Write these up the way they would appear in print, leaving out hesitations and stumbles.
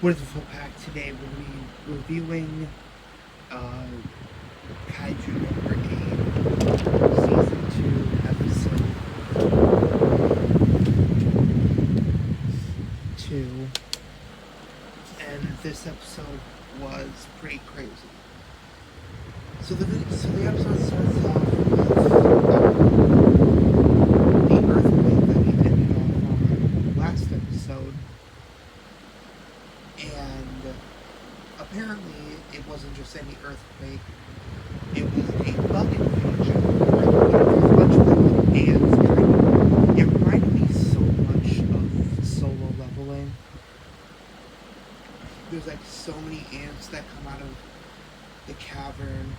What is the full pack today? We'll be reviewing uh, Kaiju number 8, Season 2, Episode 2. And this episode was pretty crazy. So the episode starts off with the earthquake that we ended off on last episode. And apparently it wasn't just any earthquake, it was a bug invasion. There was a bunch of them with ants. It reminded me so much of Solo Leveling. There's like so many ants that come out of the cavern.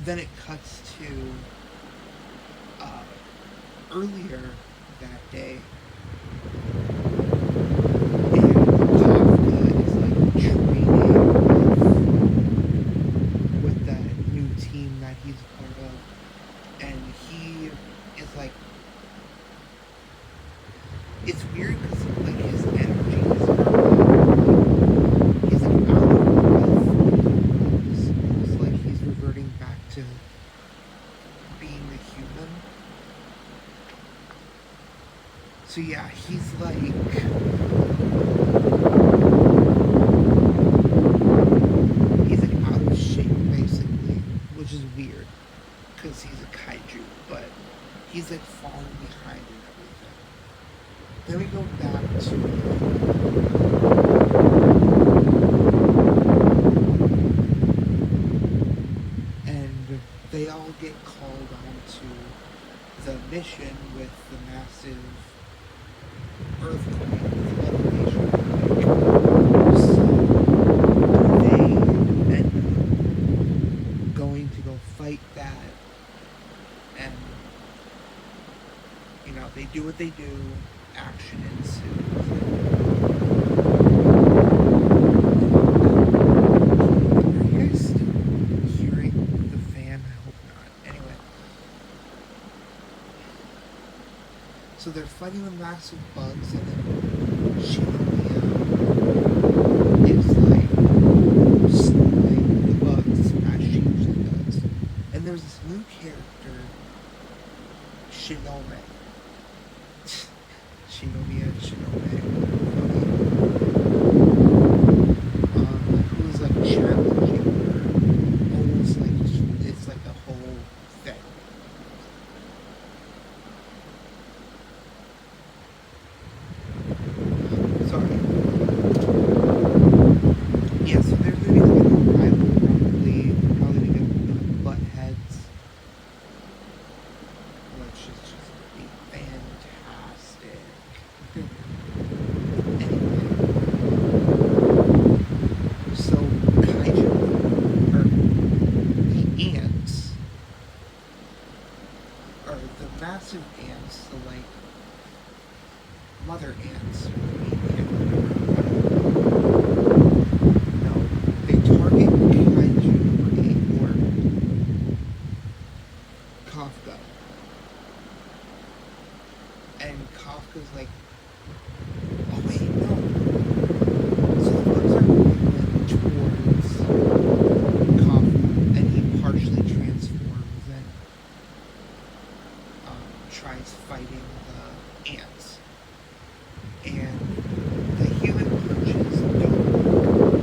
Then it cuts to earlier that day, and Kafka is like training with that new team that he's a part of, and he is like, it's weird because like his energy is he's like out of breath. It's almost like he's reverting back to being a human. So yeah, he's like out of shape basically, which is weird because he's a kaiju, but he's like falling behind and everything. Then we go back to and they all get called on to the mission with the massive earthquake, elevation earthquake. So they end up going to go fight that, and you know, they do what they do. Action ensues. Are you guys still hearing the fan? I hope not. Anyway. So they're fighting the massive bugs, and then Shinomiya is like schooling the bugs as she usually does. And there's this new character, Shinome. Who's like challenging her, almost like it's like a whole thing. Sorry. Yeah, so there's gonna be like a rival, probably gonna butt heads, which is just be fantastic. Anyway, so Kaiju, or the ants, or the massive ants, the like mother ants, no, they target Kaiju number 8 or Kafka, and Kafka's like, oh wait, no. So the bugs are moving towards Kafka, and he partially transforms and tries fighting the ants. And the human punches don't work.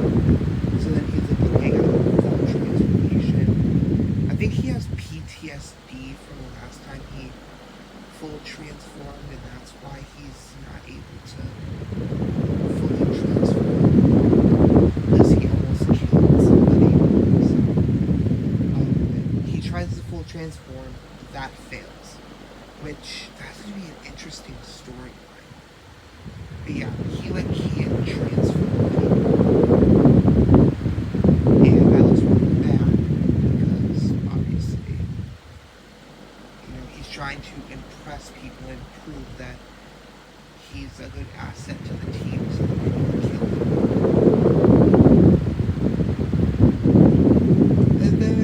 So then he's like, okay, I gotta go full transformation. I think he has PTSD from the last time he full transformed, and that's why he's not able to fully transform, because he almost killed somebody. So, he tries to full transform, that fails, which that's gonna be an interesting storyline. But yeah, he like can't transform anymore, and that looks really bad because obviously, you know, he's trying to impress people and prove that he's a good asset to the team, so that they can kill him. And then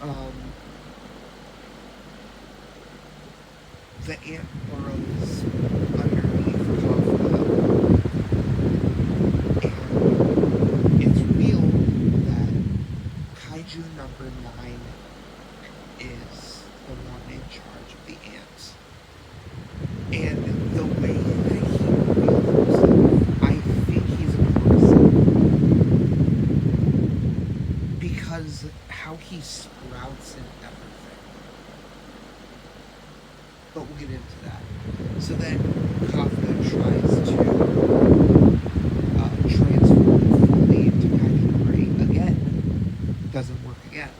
Um, the ant burrows underneath Kafka, and it's revealed that Kaiju number 9 is the one in charge of the ants. And the way that he reveals himself, I think he's a person. Because how he sprouts and everything. But we'll get into that. So then Kafka tries to transform fully into Kaiju number 8 again. Doesn't work again.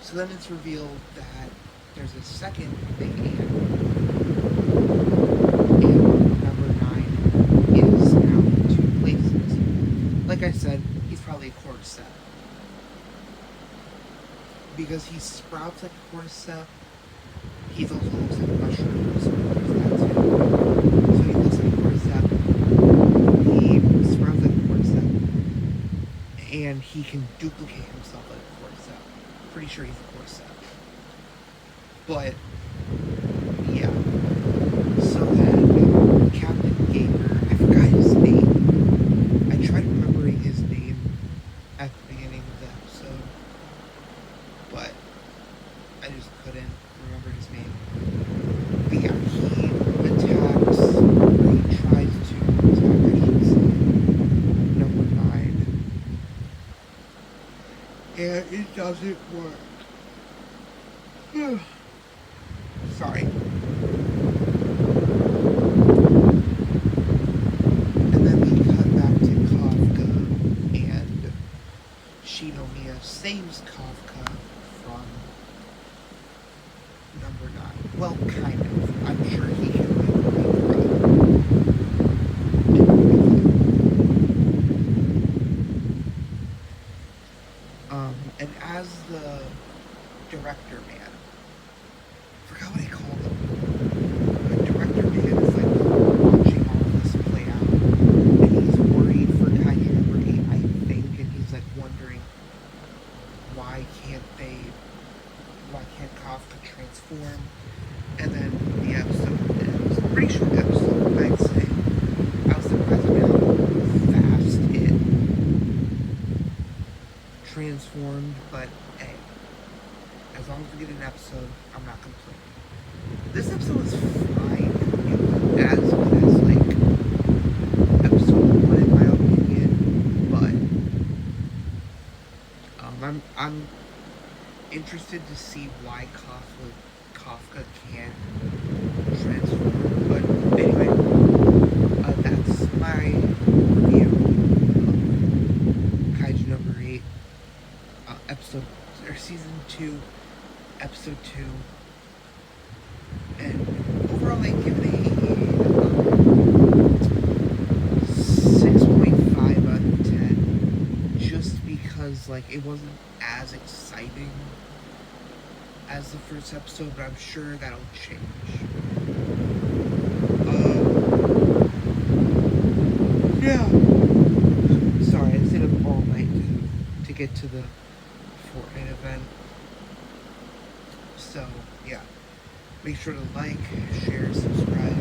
So then it's revealed that there's a second big ant, and number 9 is now in 2 places. Like I said, he's probably a cordyceps. Because he sprouts like a cordyceps, he also looks like a mushroom, so there's that too. So he looks like a cordyceps, he sprouts like a cordyceps, and he can duplicate himself like a cordyceps. Pretty sure he's a cordyceps. But, yeah. So then, Captain Gamer, I forgot his name. I tried remembering his name at the beginning of the episode, but I just couldn't remember his name. But yeah, he attacks, or he tries to attack, I should say, number 9. And it doesn't work. Sorry. And then we cut back to Kafka, and Shinomiya saves Kafka from number 9. Well, kind of. I'm sure he can win and as the director man, I forgot what he called him. The director man is like watching all of this play out, and he's worried for Kaiju number 8, I think, and he's like wondering why can't Kafka transform? And then the episode ends. Pretty short episode, I'd say. I was surprised at how fast it transformed, but hey, as long as we get an episode, I'm not complaining. This episode was fine. It wasn't as good as like episode 1 in my opinion, but I'm interested to see why Kafka can't transform. But anyway, that's my review of Kaiju number 8, season 2, episode 2, and overall I give it a 6.5 out of 10, just because like it wasn't as exciting as the first episode, but I'm sure that'll change. Yeah. Sorry, I stayed up all night to get to the Fortnite event. So, yeah. Make sure to like, share, subscribe.